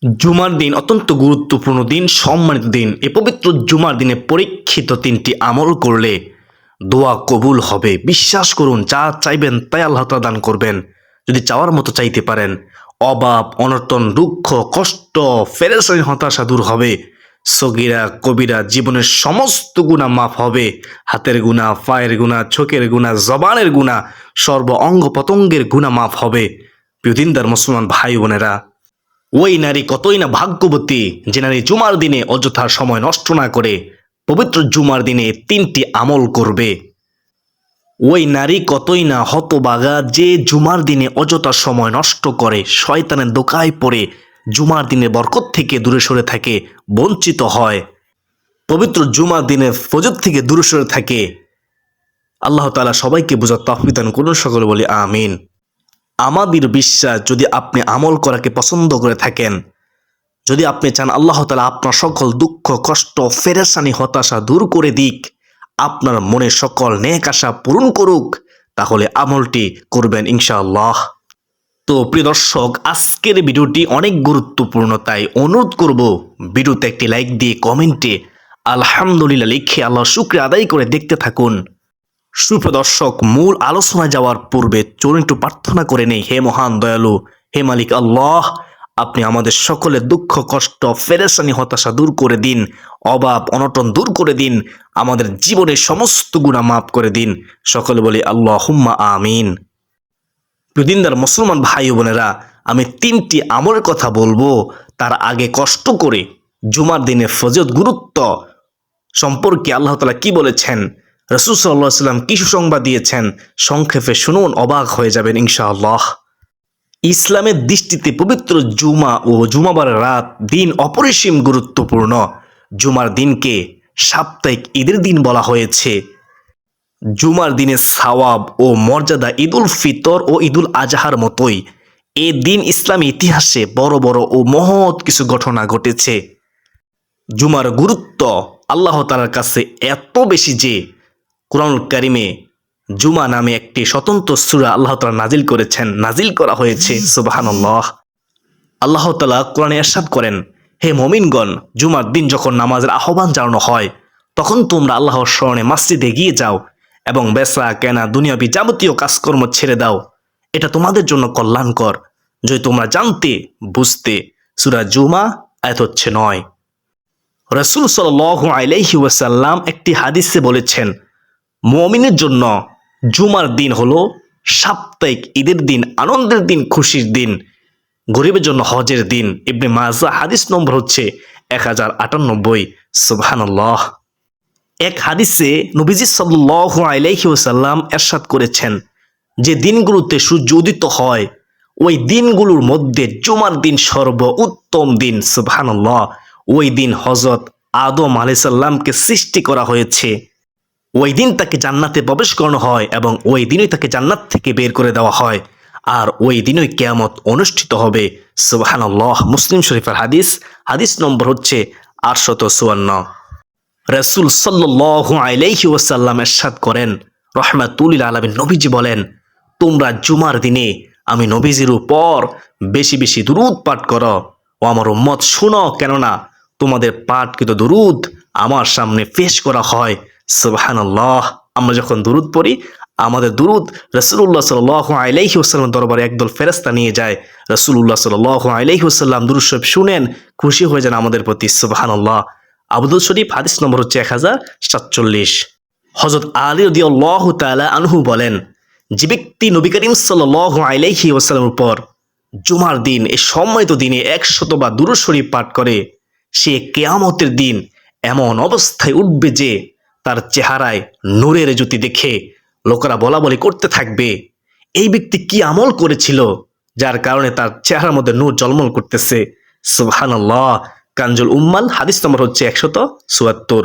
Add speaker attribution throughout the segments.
Speaker 1: জুমার দিন অত্যন্ত গুরুত্বপূর্ণ দিন, সম্মানিত দিন। এই পবিত্র জুমার দিনে পরীক্ষিত 3টি আমল করলে দোয়া কবুল হবে। বিশ্বাস করুন, যা চাইবেন তাই আল্লাহ তাআলা দান করবেন, যদি চাওয়ার মতো চাইতে পারেন। অভাব, অনটন, দুঃখ, কষ্ট, পেরেশানি, হতাশা দূর হবে। সগীরা কবিরা জীবনের সমস্ত গুনাহ মাফ হবে। হাতের গুনাহ, পায়ের গুনাহ, চোখের গুনাহ, জবানের গুনাহ, সর্ব অঙ্গ প্রত্যঙ্গের গুনাহ মাফ হবে। প্রিয় দিনদার মুসলমান ভাই বোনেরা, ওই নারী কতই না ভাগ্যবতী যে নারী জুমার দিনে অযথা সময় নষ্ট না করে পবিত্র জুমার দিনে 3টি আমল করবে। ওই নারী কতই না হতবাগা যে জুমার দিনে অযথা সময় নষ্ট করে, শয়তানের দোকায় পড়ে জুমার দিনে বরকত থেকে দূরে সরে থাকে, বঞ্চিত হয়। পবিত্র জুমার দিনে ফজর থেকে দূরে সরে থাকে। আল্লাহ তাআলা সবাইকে বোঝার তৌফিক দান করুন। সকলে বলি আমিন। আমাদের বিশ্বাস, যদি আপনি আমল করাকে পছন্দ করে থাকেন, যদি আপনি চান আল্লাহ তাআলা আপনার সকল দুঃখ, কষ্ট, পেরেশানি, হতাশা দূর করে দিক, আপনার মনে সকল নেক আশা পূরণ করুক, তাহলে আমলটি করবেন ইনশাআল্লাহ। তো প্রিয় দর্শক, আজকের ভিডিওটি অনেক গুরুত্বপূর্ণ, তাই অনুরোধ করব ভিডিওতে একটি লাইক দিয়ে কমেন্টে আলহামদুলিল্লাহ লিখে আল্লাহর শুকরিয়া আদায় করে দেখতে থাকুন। সুপ্রিয় দর্শক, মূল আলোচনায় যাওয়ার পূর্বে চলুন একটু প্রার্থনা করে নেই। হে মহান দয়ালু, হে মালিক আল্লাহ, আপনি আমাদের সকলের দুঃখ, কষ্ট, পেরেশানি, হতাশা দূর করে দিন, অভাব অনটন দূর করে দিন, আমাদের জীবনের সমস্ত গুনাহ মাফ করে দিন। সকলে বলি আল্লাহুম্মা আমিন। প্রিয় দিনদার মুসলমান ভাই বোনেরা, আমি 3টি আমলের কথা বলবো। তার আগে কষ্ট করে জুমার দিনে ফজিলত, গুরুত্ব সম্পর্কে আল্লাহ তাআলা কি বলেছেন, রাসূল সাল্লাল্লাহু আলাইহি ওয়াসাল্লাম কি সুসংবাদ দিয়েছেন, সংক্ষেপে শুনুন, অবাক হয়ে যাবেন ইনশাআল্লাহ। ইসলামের দৃষ্টিতে পবিত্র জুমা ও জুমাবারের রাত দিন অপরিসীম গুরুত্বপূর্ণ। জুমার দিনকে সাপ্তাহিক ঈদের দিন বলা হয়েছে। জুমার দিনের সওয়াব ও মর্যাদা ঈদুল ফিতর ও ঈদুল আজহার মতোই এ দিন ইসলামী ইতিহাসে বড় বড় ও মহৎ কিছু ঘটনা ঘটেছে। জুমার গুরুত্ব আল্লাহ তাআলার কাছে এত বেশি যে কুরআনুল কারীমে জুমা নামে একটি স্বতন্ত্র সূরা আল্লাহ তাআলা নাজিল করা হয়েছে। সুবহানাল্লাহ। আল্লাহ তাআলা কোরআনে ইরশাদ করেন, হে মুমিনগণ, জুমার দিন যখন নামাজের আহ্বান জানানো হয়, তখন তোমরা আল্লাহর স্মরণে মসজিদে গিয়ে যাও এবং বেচা কেনা দুনিয়াবি যাবতীয় কাজকর্ম ছেড়ে দাও। এটা তোমাদের জন্য কল্যাণকর, যদি তোমরা জানতে বুঝতে। সূরা জুমা আয়াত হচ্ছে 9। রাসূল সাল্লাল্লাহু আলাইহি ওয়াসাল্লাম একটি হাদিসে বলেছেন, মুমিনের জন্য জুমার দিন হলো সাপ্তাহিক ঈদের দিন, আনন্দের দিন, খুশির দিন, গরিবের জন্য হজের দিন। ইবনে মাজাহ হাদিস নম্বর হচ্ছে 1098। সুবহানাল্লাহ। এক হাদিসে নবীজি সাল্লাল্লাহু আলাইহি ওয়াসাল্লাম ইরশাদ করেছেন, যে দিনগুলোতে সূর্য উদিত হয় ওই দিনগুলোর মধ্যে জুমার দিন সর্বোত্তম দিন। সুবহানাল্লাহ। ওই দিন হযরত আদম আলাইহিস সালামকে সৃষ্টি করা হয়েছে। ওই দিন তাকে জান্নাতে প্রবেশ করানো হয় এবং ওই দিনই তাকে জান্নাত থেকে বের করে দেওয়া হয়, আর ওই দিনই কিয়ামত অনুষ্ঠিত হবে। সুবহানাল্লাহ। মুসলিম শরীফের হাদিস, হাদিস নম্বর হচ্ছে 854। রাসূল সাল্লাল্লাহু আলাইহি ওয়াসাল্লাম ইরশাদ করেন, রাহমাতুল লিল আলামিন নবীজি বলেন, তোমরা জুমার দিনে আমি নবীজির উপর বেশি বেশি দুরূদ পাঠ করো। ও আমার উম্মত শুনো, কেননা তোমাদের পাঠকৃত দুরূদ আমার সামনে পেশ করা হয়। সুবহানাল্লাহ। আমরা যখন দুরূদ পড়ি, আমাদের দুরূদ রাসূলুল্লাহ সাল্লাল্লাহু আলাইহি ওয়াসাল্লামের দরবারে একদল ফেরেশতা নিয়ে যায়। রাসূলুল্লাহ সাল্লাল্লাহু আলাইহি ওয়াসাল্লাম দুরূদ শরীফ শুনেন, খুশি হয়ে যান আমাদের প্রতি। সুবহানাল্লাহ। আবু দাউদ শরীফ হাদিস নম্বর হচ্ছে 1047। হযরত আলী রাদিয়াল্লাহু তাআলা আনহু বলেন, যে ব্যক্তি নবী করিম সাল্লাল্লাহু আলাইহি ওয়াসাল্লামের উপর জুমার দিন, এই সম্মানিত দিনে 100 বার দুরূদ শরীফ পাঠ করে, সে কিয়ামতের দিন এমন অবস্থায় উঠবে যে তার চেহারায় নূরের জ্যোতি দেখে লোকেরা বলা বলি করতে থাকবে, এই ব্যক্তি কি আমল করেছিল যার কারণে তার চেহারার মধ্যে নূর ঝলমল করতেছে। সুবহানাল্লাহ। কানজুল উম্মাল হাদিস নম্বর হচ্ছে 174।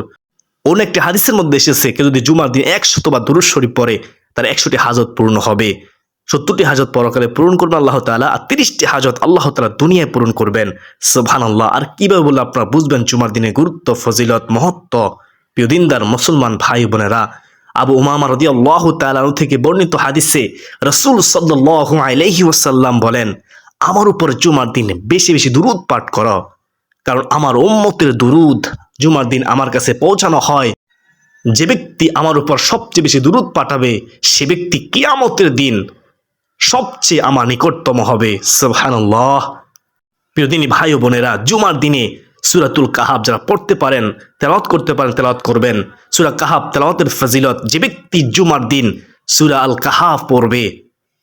Speaker 1: অন্য একটি হাদিসের মধ্যে এসেছে, কেউ যদি জুমার দিন 100 বার দুরূদ শরীফ পড়ে, তার 100টি হাজত পূর্ণ হবে। 70টি হাজত পরকালে পূরণ করবেন আল্লাহ তাআলা, আর 30টি হাজত আল্লাহ তাআলা দুনিয়ায় পূরণ করবেন। সুবহানাল্লাহ। আর কিভাবে বলে আপনারা বুঝবেন জুমার দিনের গুরুত্ব, ফজিলত, মহত্ব? প্রিয় দিনদার মুসলমান ভাই বোনেরা, আবু উমামা রাদিয়াল্লাহু তাআলা থেকে বর্ণিত হাদিসে রাসূল সাল্লাল্লাহু আলাইহি ওয়াসাল্লাম বলেন, আমার উপর জুমার দিন বেশি বেশি দুরূদ পাঠ করো, কারণ আমার উম্মতের দুরূদ জুমার দিন আমার কাছে পৌঁছানো হয়। যে ব্যক্তি আমার উপর সবচেয়ে বেশি দুরূদ পাঠাবে সে ব্যক্তি কিয়ামতের দিন সবচেয়ে আমার নিকটতম হবে। সুবহানাল্লাহ। প্রিয় দিনী ভাই ও বোনেরা, জুমার দিনে সূরাতুল কাহাফ যারা পড়তে পারেন, তেলাওয়াত করতে পারেন, তেলাওয়াত করবেন। সূরা কাহাফ তেলাওয়াতের ফজিলত, যে ব্যক্তি জুমার দিন সূরা আল কাহাফ পড়বে,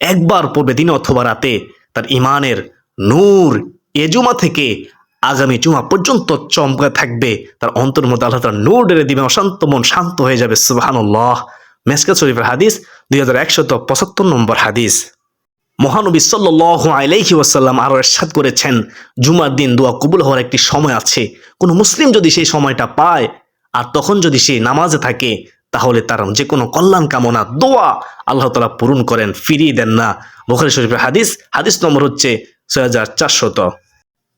Speaker 1: একবার পড়বে দিনে অথবা রাতে, তার ইমানের নূর এ জুমা থেকে আগামী জুমা পর্যন্ত চমকে থাকবে। তার অন্তর মধ্যে আল্লাহ তাআলা নূর ঢেলে দিবে, অশান্ত মন শান্ত হয়ে যাবে। সুবহানাল্লাহ। মিশকাত শরীফের হাদিস 2175 নম্বর হাদিস। মহানবী সাল্লাল্লাহু আলাইহি ওয়াসাল্লাম আরো ইরশাদ করেছেন, জুমার দিন দোয়া কবুল হওয়ার একটি সময় আছে। কোনো মুসলিম যদি সেই সময়টা পায় আর তখন যদি সে নামাজে থাকে, তাহলে তার যে কোনো কল্যাণ কামনা দোয়া আল্লাহ তাআলা পূরণ করেন, ফিরিয়ে দেন না। বুখারী শরীফের হাদিস, হাদিস নম্বর হচ্ছে 6400।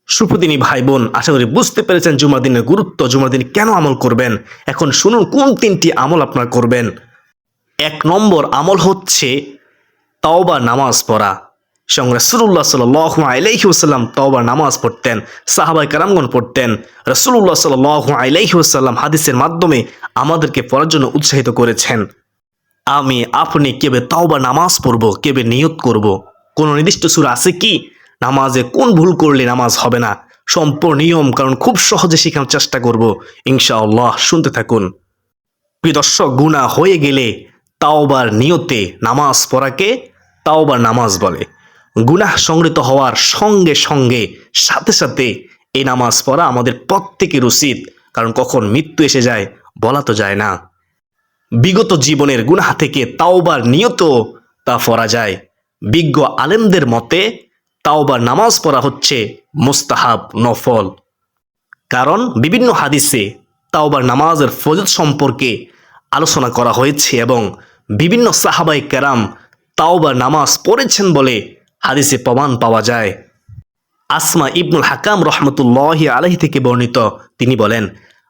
Speaker 1: সুপ্রদিনী ভাই বোন, আশা করি বুঝতে পেরেছেন জুমার দিনের গুরুত্ব, জুমার দিন কেন আমল করবেন। এখন শুনুন কোন 3টি আমল আপনারা করবেন। 1 নম্বর আমল হচ্ছে তাওবা নামাজ পড়া। সঙ্গে রাসূলুল্লাহ সাল্লাল্লাহু আলাইহি ওয়াসাল্লাম তাওবা নামাজ পড়তেন, সাহাবায়ে কেরামগণ পড়তেন। রাসূলুল্লাহ সাল্লাল্লাহু আলাইহি ওয়াসাল্লাম হাদিসের মাধ্যমে আমাদেরকে পড়ার জন্য উৎসাহিত করেছেন। আমি আপনি কেবে তাওবা নামাজ পড়ব, কেবে নিয়ত করব। কোনো নির্দিষ্ট সূরা আছে কি? নামাজে কোন ভুল করলে নামাজ হবে না? সম্পূর্ণ নিয়ম কারণ খুব সহজে শেখানোর চেষ্টা করব ইনশাআল্লাহ। শুনতে থাকুন। প্রিয় দর্শক, গুনাহ হয়ে গেলে তাওবার নিয়তে নামাজ পড়াকে তাওবার নামাজ বলে। গুনাহ সংগৃহীত হওয়ার সঙ্গে সঙ্গে সাথে সাথে এই নামাজ পড়া আমাদের প্রত্যেকের উচিত, কারণ কখন মৃত্যু এসে যায় বলা তো যায় না। বিগত জীবনের গুনাহ থেকে তাওবার নিয়ত তা পড়া যায়। বিজ্ঞ আলেমদের মতে তাওবার নামাজ পড়া হচ্ছে মুস্তাহাব, নফল। কারণ বিভিন্ন হাদিসে তাওবার নামাজের ফজিলত সম্পর্কে আলোচনা করা হয়েছে এবং বিভিন্ন সাহাবায়ে কেরাম তাওবার নামাজ পড়েছেন বলে হাদিসে প্রমাণ পাওয়া যায়। আসমা ইবনুল হাকাম রহমতুল্লাহি আলাইহি থেকে বর্ণিত, তিনি বলেন,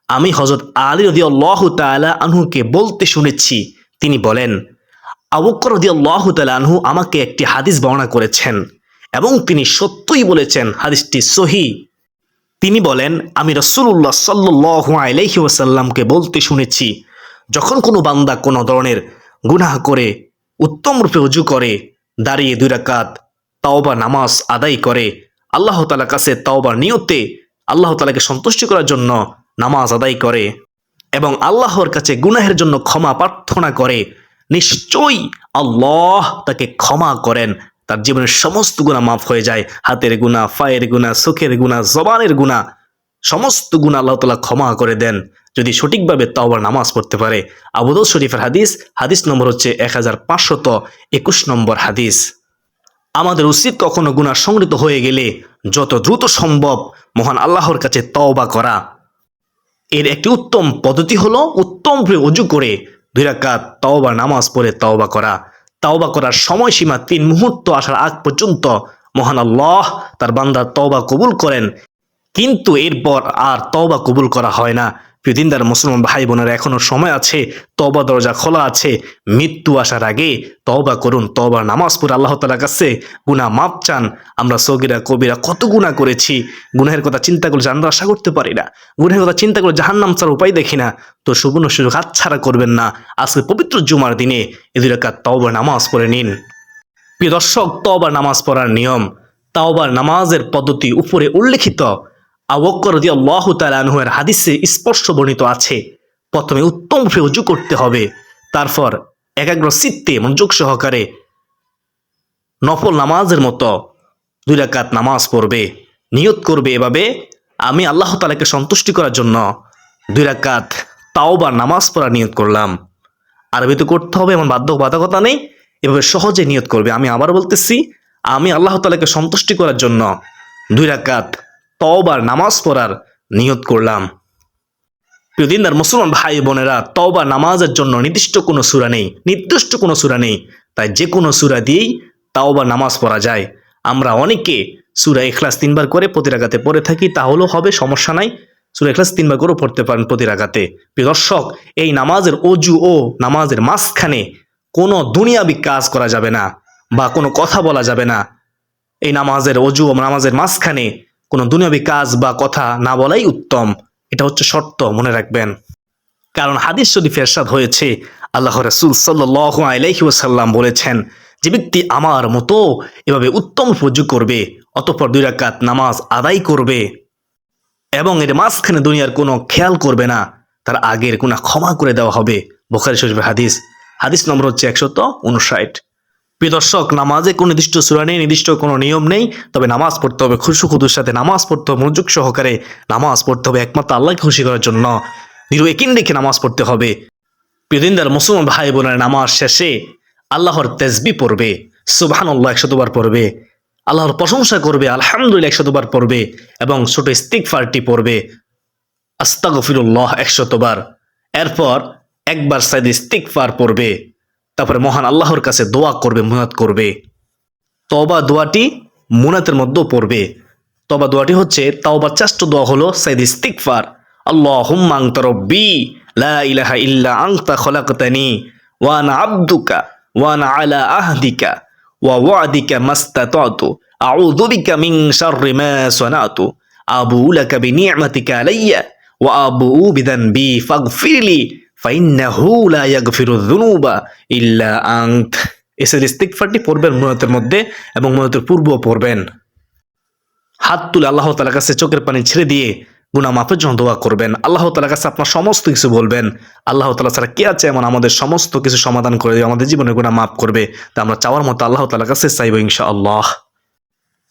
Speaker 1: আমি হযরত আলী রাদিয়াল্লাহু তাআলা আনহুকে বলতে শুনেছি, তিনি বলেন, আবু বকর রাদিয়াল্লাহু তাআলা আনহু আমাকে একটি হাদিস বর্ণনা করেছেন এবং তিনি সত্যই বলেছেন, হাদিসটি সহিহ। তিনি বলেন, আমি রাসূলুল্লাহ সাল্লাল্লাহু আলাইহি ওয়াসাল্লামকে বলতে শুনেছি, যখন কোনো বান্দা কোনো ধরনের গুনাহ করে উত্তম রূপে ওযু করে, দাঁড়িয়ে 2 রাকাত তাওবা নামাজ আদায় করে, আল্লাহ তাআলার কাছে তাওবার নিয়তে আল্লাহ তাআলাকে সন্তুষ্ট করার জন্য নামাজ আদায় করে এবং আল্লাহর কাছে গুনাহের জন্য ক্ষমা প্রার্থনা করে, নিশ্চয়ই আল্লাহ তাকে ক্ষমা করেন, তার জীবনের সমস্ত গুনাহ মাফ হয়ে যায়। হাতের গুনাহ, পায়ের গুনাহ, চোখের গুনাহ, জবানের গুনাহ, সমস্ত গুনাহ আল্লাহ তাআলা ক্ষমা করে দেন যদি সঠিকভাবে তাওবার নামাজ পড়তে পারে। আবু দাউদ শরীফের হাদিস, হাদিস নম্বর হচ্ছে 1521 নম্বর হাদিস। আমাদের উচিত কখনো গুনাহ সংগৃহীত হয়ে গেলে যত দ্রুত সম্ভব মহান আল্লাহর কাছে তওবা করা। এর একটি উত্তম পদ্ধতি হলো উত্তম করে ওযু করে 2 রাকাত তাওবা নামাজ পড়ে তাওবা করা। তাওবা করার সময়সীমা 3 মুহূর্ত আসার আগ পর্যন্ত মহান আল্লাহ তার বান্দার তওবা কবুল করেন, কিন্তু এরপর আর তওবা কবুল করা হয় না। প্রিয় দিনদার মুসলমান ভাই বোনেরা, এখনো সময় আছে, তওবা দরজা খোলা আছে। মৃত্যু আসার আগে তওবা করুন, তওবার নামাজ পড়ে আল্লাহ তাআলার কাছে গুনাহ মাপ চান। আমরা সগীরা কবিরা কত গুনাহ করেছি, গুনাহের কথা চিন্তা করলে জান্নাত আশা করতে পারি না, গুনাহের কথা চিন্তা করলে জাহান্নাম ছাড়ার উপায় দেখি না। তো সুবর্ণ সুযোগ হাতছাড়া করবেন না। আজকে পবিত্র জুমার দিনে 2 রাকাত তাওবার নামাজ পড়ে নিন। প্রিয় দর্শক, তাওবার নামাজ পড়ার নিয়ম, তাওবার নামাজের পদ্ধতি উপরে উল্লেখিত আবু বকর রাদিয়াল্লাহু তাআলা আনহু এর হাদিসে স্পষ্ট বর্ণিত আছে। প্রথমে উত্তম রূপে ওযু করতে হবে, তারপর একাগ্র চিত্তে মনোযোগ সহকারে নফল নামাজের মতো 2 রাকাত নামাজ পড়বে। নিয়ত করবে এভাবে, আমি আল্লাহ তাআলাকে সন্তুষ্টি করার জন্য 2 রাকাত তাওবার নামাজ পড়ার নিয়ত করলাম। আরবিতে করতে হবে এমন বাধ্যবাধকতা নেই, এভাবে সহজে নিয়ত করবে। আমি আবার বলতেছি, আমি আল্লাহ তাআলাকে সন্তুষ্টি করার জন্য 2 রাকাত তওবার নামাজ পড়ার নিয়ত করলাম। প্রিয় দিনদার মুসলমান ভাই বোনেরা, তওবা নামাজের জন্য নির্দিষ্ট কোনো সূরা নেই, তাই যে কোনো সূরা দিয়েই তাওবা নামাজ পড়া যায়। আমরা অনেকে সূরা ইখলাস 3 বার করে প্রতি রাকাতে পড়ে থাকি, তাহলেও হবে, সমস্যা নাই। সূরা ইখলাস 3 বার করে পড়তে পারেন প্রতি রাকাতে। প্রিয় দর্শক, এই নামাজের ওযু ও নামাজের মাঝখানে কোনো দুনিয়াবি কাজ করা যাবে না বা কোনো কথা বলা যাবে না। এই নামাজের অজু নামাজের মাঝখানে কোনো দুনিয়াবী কাজ বা কথা না বলাই উত্তম। এটা হচ্ছে শর্ত, মনে রাখবেন। কারণ হাদিস শরীফে ইরশাদ হয়েছে, আল্লাহ রাসূল সাল্লাল্লাহু আলাইহি ওয়াসাল্লাম বলেছেন, যে ব্যক্তি আমার মতো এভাবে উত্তম ওযু করবে, অতঃপর 2 রাকাত নামাজ আদায় করবে এবং এর মাঝখানে দুনিয়ার কোনো খেয়াল করবে না, তার আগের গুনাহ ক্ষমা করে দেওয়া হবে। বুখারী শরীফের হাদিস, হাদিস নম্বর হচ্ছে 159। প্রিয় দর্শক, নামাজে কোনো নির্দিষ্ট সূরা নেই, নির্দিষ্ট কোনো নিয়ম নেই, তবে নামাজ পড়তে হবে খুশু খুদুর সাথে, নামাজ পড়তে হবে মনোযোগ সহকারে, নামাজ পড়তে হবে একমাত্র আল্লাহকে খুশি করার জন্য, নিরুকিন রেখে নামাজ পড়তে হবে। প্রিয় দিনদার মুসলমান ভাই বোনের, নামাজ শেষে আল্লাহর তাসবিহ পড়বে, সুবহানাল্লাহ 100 বার পড়বে, আল্লাহর প্রশংসা করবে, আলহামদুলিল্লাহ 100 বার পড়বে এবং ছোট ইস্তিগফারটি পড়বে, আস্তাগফিরুল্লাহ 100 বার। এরপর একবার সাইদে ইস্তিগফার পড়বে, তারপরে মহান আল্লাহর কাছে দোয়া করবে, মুনাত করবে। তওবা দোয়াটি মুনাতের মধ্যেও পড়বে। তওবা দোয়াটি হচ্ছে, তাওবার শ্রেষ্ঠ দোয়া হলো সাইদে ইস্তিগফার, আল্লাহুম্মা আনতা রাব্বি লা ইলাহা ইল্লা আনতা খলাকতানি ওয়া আনা আবদুকা ওয়া আনা আলা আহদিকা ওয়া ওয়া'দিকা মাস্তাতাতু আউযু বিকা মিন শাররি মা সানাতু আবু লাকা বিনি'মাতিকা আলাইয়া ওয়া আবু বিযানবি ফাগফিরলি ফাইন্নাহু লা ইয়াগফিরুয যুনুবা ইল্লা আনত। এসে ইস্তিগফারটি পড়বেন মুনাতের মধ্যে এবং মুনাতের পূর্বেও পড়বেন। হাত তুলে আল্লাহ তাআলার কাছে চোখের পানি ছেড়ে দিয়ে গুনাহ মাফের জন্য দোয়া করবেন। আল্লাহ তাআলার কাছে আপনার সমস্ত কিছু বলবেন। আল্লাহ তাআলা ছাড়া কে আছে এমন আমাদের সমস্ত কিছু সমাধান করে দেবে, আমাদের জীবনের গুনাহ মাফ করবে। তা আমরা চাওয়ার মতো আল্লাহ তাআলার কাছে চাইব ইনশাআল্লাহ।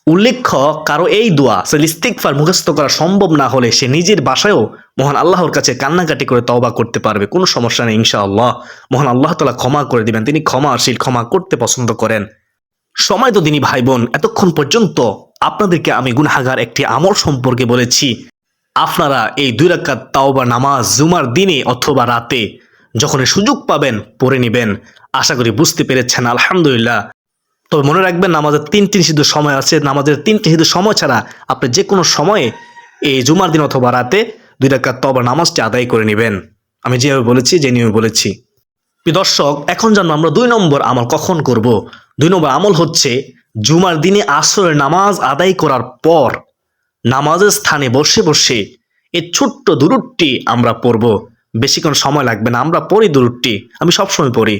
Speaker 1: উল্লেখ্য, কারো এই দোয়া ইস্তিগফার মুখস্থ করা সম্ভব না হলে সে নিজের বাসায়ও মহান আল্লাহর কাছে কান্নাকাটি করে তওবা করতে পারবে, কোনো সমস্যা নেই ইনশাআল্লাহ। মহান আল্লাহ তাআলা ক্ষমা করে দিবেন, তিনি ক্ষমাশীল, ক্ষমা করতে পছন্দ করেন। সময় তো দিনী ভাই বোন, এতক্ষণ পর্যন্ত আপনাদেরকে আমি গুনাহগার একটি আমল সম্পর্কে বলেছি। আপনারা এই 2 রাকাত তাওবা নামাজ জুমার দিনে অথবা রাতে যখন সুযোগ পাবেন পড়ে নেবেন। আশা করি বুঝতে পেরেছেন, আলহামদুলিল্লাহ। তবে মনে রাখবেন, নামাজের 3টি নিষিদ্ধ সময় আছে। নামাজের 3টি নিষিদ্ধ সময় ছাড়া আপনি যে কোনো সময়ে এই জুমার দিন অথবা রাতে 2 রাকাত তাওবা নামাজটি আদায় করে নেবেন, আমি যেভাবে বলেছি, যে নিয়মে বলেছি। প্রিয় দর্শক, এখন জানবো আমরা 2 নম্বর আমল কখন করব। 2 নম্বর আমল হচ্ছে, জুমার দিনে আসরের নামাজ আদায় করার পর নামাজের স্থানে বসে বসে এই ছোট্ট দুরূদটি আমরা পড়ব। বেশিক্ষণ সময় লাগবে না, আমরা পড়ি দুরূদটি, আমি সবসময় পড়ি।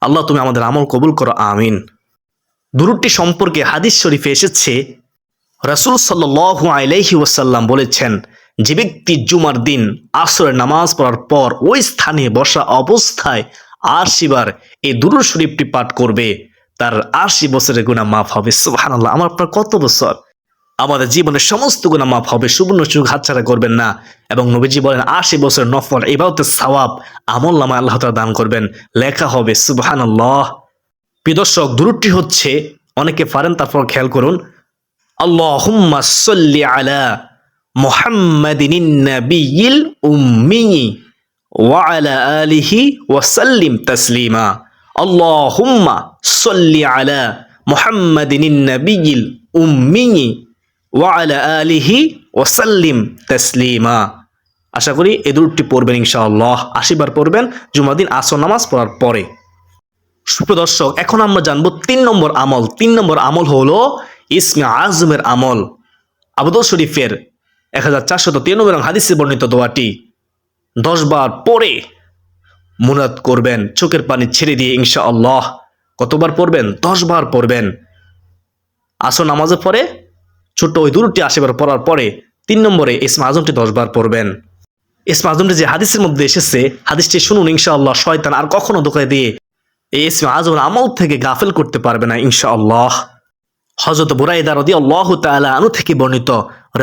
Speaker 1: আল্লাহ তুমি আমাদের আমল কবুল করো, আমিন। দুরূদটি সম্পর্কে হাদিস শরীফে এসেছে, রাসূল সাল্লাল্লাহু আলাইহি ওয়াসাল্লাম বলেছেন, যে ব্যক্তি জুমার দিন আসরের নামাজ পড়ার পর ওই স্থানে বসা অবস্থায় 80 বার এই দুরূদ শরীফটি পাঠ করবে, তার 80 বছরের গুনাহ মাফ হবে। সুবহানাল্লাহ, আমার আপনার কত বছর, আমাদের জীবনের সমস্ত গুনাহ মাফ হবে। সুবর্ণ সুযোগ হাতছাড়া করবেন না। এবং নবীজি বলেন, 80 বছর নফল ইবাদতের সওয়াব আমলনামায় আল্লাহ তাআলা দান করবেন, লেখা হবে। সুবহানাল্লাহ। প্রিয় দর্শক, দুরূদটি হচ্ছে, অনেকে পারেন, তারপর খেয়াল করুন, আল্লাহুম্মা সাল্লি আলা মুহাম্মাদিন নাবিয়্যিল উম্মি ওয়া আলা আলিহি ওয়া সাল্লিম তাসলিমা। আল্লাহুম্মা সাল্লি আলা মুহাম্মাদিন নাবিয়্যিল উম্মি ওয়া আলা আলিহি ওয়া সাল্লিম তাসলিমা। আশা করি এই দুরূদটি পড়বেন ইনশাআল্লাহ। 80 বার পড়বেন জুমার দিন আসর নামাজ পড়ার পরে। সুপ্রিয় দর্শক, এখন আমরা জানবো 3 নম্বর আমল। 3 নম্বর আমল হলো ইসমে আজমের আমল। আবু দাউদ শরীফের 1493 নং হাদিসে বর্ণিত দোয়াটি 10 বার পরে মুনাত করবেন, চোখের পানি ছেড়ে দিয়ে ইনশাআল্লাহ। কতবার পড়বেন? 10 বার পড়বেন। আসর নামাজের পরে ছোট্ট ওই দুরূদটি 80 বার পড়ার পরে 3 নম্বরে ইসমে আজমটি 10 বার পড়বেন। ইসমে আজমটি যে হাদিসের মধ্যে এসেছে, হাদিসটি শুনুন ইনশাআল্লাহ। শয়তান আর কখনো ধোঁকা দিয়ে এই ইসমে আজমের আমল থেকে গাফেল করতে পারবে না ইনশাআল্লাহ। হযরত বুরাইদা রাদিয়াল্লাহু তাআলা আনহু থেকে বর্ণিত,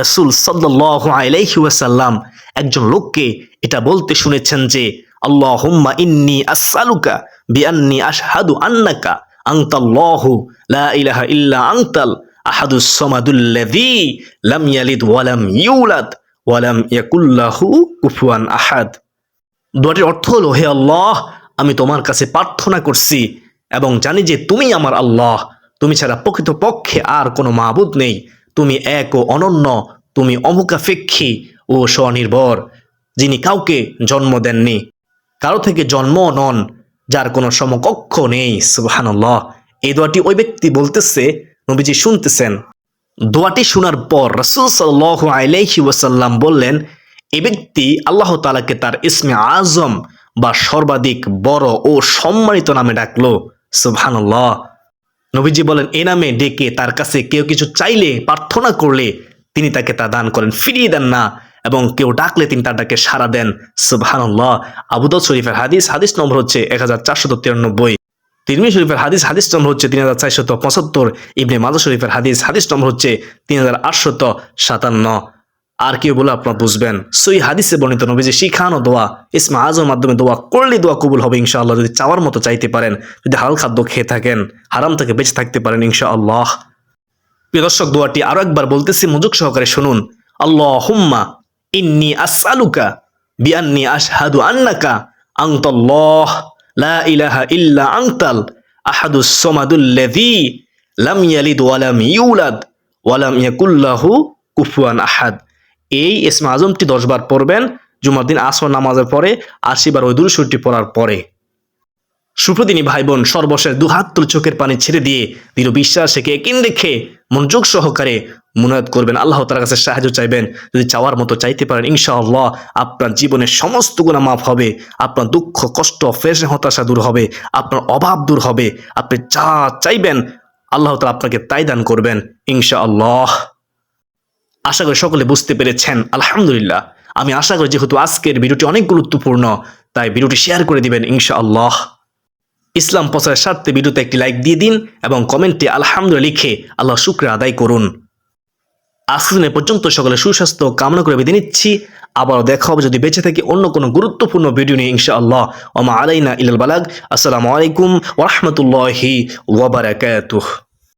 Speaker 1: রাসূল সাল্লাল্লাহু আলাইহি ওয়াসাল্লাম একজন লোককে এটা বলতে শুনেছেন যে, আল্লাহুম্মা ইন্নী আসআলুকা বিআন্নী আশহাদু আন্নাকা আনতাল্লাহু লা ইলাহা ইল্লা আনতাল আহাদুস সামাদুল্লাযী লাম ইয়ালিদ ওয়া লাম ইউলাদ ওয়া লাম ইয়াকুল লাহু কুফুয়ান আহাদ। দোয়াটির অর্থ হলো, হে আল্লাহ, আমি তোমার কাছে প্রার্থনা করছি এবং জানি যে তুমি আমার আল্লাহ, তুমি ছাড়া প্রকৃতপক্ষে আর কোনো মাবুদ নেই, তুমি এক ও অনন্য, তুমি অমুখাপেক্ষী ও স্বনির্ভর, যিনি কাউকে জন্ম দেননি, কারো থেকে জন্ম নন, যার কোনো সমকক্ষ নেই। সুবহানাল্লাহ। এই দোয়াটি ওই ব্যক্তি বলতেছে, নবীজি শুনতেছেন। দোয়াটি শোনার পর রাসূল সাল্লাল্লাহু আলাইহি ওয়াসাল্লাম বললেন, এই ব্যক্তি আল্লাহ তাআলাকে তার ইসমে আজম বা সর্বাধিক বড় ও সম্মানিত নামে ডাকলো। সুবহানাল্লাহ। নবীজি বলেন, এ নামে ডেকে তার কাছে কেউ কিছু চাইলে, প্রার্থনা করলে তিনি তাকে তা দান করেন, ফিরিয়ে দেন না, এবং কেউ ডাকলে তিনি তার ডাকে সাড়া দেন। সুবহানাল্লাহ। আবু দাউদ শরীফের হাদিস নম্বর হচ্ছে 1493। তিরমিজি শরীফের হাদিস নম্বর হচ্ছে 3475। ইবনে মাজাহ শরীফের হাদিস নম্বর হচ্ছে 3857। আর কেউ বলে আপনারা বুঝবেন, সহিহ হাদিসে বর্ণিত নবীজি শিখানো দোয়া, ইসমে আজমের মাধ্যমে দোয়া করলে দোয়া কবুল হবে ইনশাআল্লাহ, যদি চাওয়ার মতো চাইতে পারেন, যদি হালাল খাদ্য খেয়ে থাকেন, হারাম থেকে বেঁচে থাকতে পারেন ইনশাআল্লাহ। প্রিয় দর্শক, দোয়াটি আরো একবার বলতেছি, মনোযোগ সহকারে শুনুন। আল্লাহুম্মা ইন্নী আসআলুকা বিআন্নী আশহাদু আন্নাকা আনতাল্লাহ লা ইলাহা ইল্লা আনতাল আহাদুস সামাদুল্লাযী লাম ইয়ালিদ ওয়া লাম ইউলাদ ওয়া লাম ইয়াকুল লাহু কুফুয়ান আহাদ। এই ইসমে আজমটি 10 বার পড়বেন জুমার দিন আসর নামাজের পরে, 80 বার ওই দুরূদ শরীফটি পড়ার পরে। সুপ্রদিনী ভাই বোন, সর্বশেষ দুহাত তুলে চোখের পানি ছেড়ে দিয়ে দৃঢ় বিশ্বাস রেখে একিন রেখে মনোযোগ সহকারে মুনাজাত করবেন, আল্লাহ তাআলার কাছে সাহায্য চাইবেন। যদি চাওয়ার মতো চাইতে পারেন ইনশাআল্লাহ আপনার জীবনের সমস্ত গুনাহ মাফ হবে, আপনার দুঃখ কষ্ট পেরেশানি হতাশা দূর হবে, আপনার অভাব দূর হবে, আপনি যা চাইবেন আল্লাহ তাআলা আপনাকে তাই দান করবেন ইনশাআল্লাহ। আশা করি সকলে বুঝতে পেরেছেন। আলহামদুলিল্লাহ। আমি আশা করি যেহেতু আজকের ভিডিওটি অনেক গুরুত্বপূর্ণ, তাই ভিডিওটি শেয়ার করে দিবেন ইনশাআল্লাহ। ইসলাম প্রচারের স্বার্থে ভিডিওতে একটি লাইক দিয়ে দিন এবং কমেন্টে আলহামদুলিল্লাহ লিখে আল্লাহ শুকরিয়া আদায় করুন। আজকের দিন পর্যন্ত সকলে সুস্বাস্থ্য কামনা করে বিদায় নিচ্ছি। আবারও দেখা হবে যদি বেঁচে থাকি অন্য কোনো গুরুত্বপূর্ণ ভিডিও নিয়ে ইনশাআল্লাহ। ওয়া মা আলাইনা ইল্লাল বালাগ। আসসালামু আলাইকুম ওয়া রাহমাতুল্লাহি ওয়া বারাকাতুহু।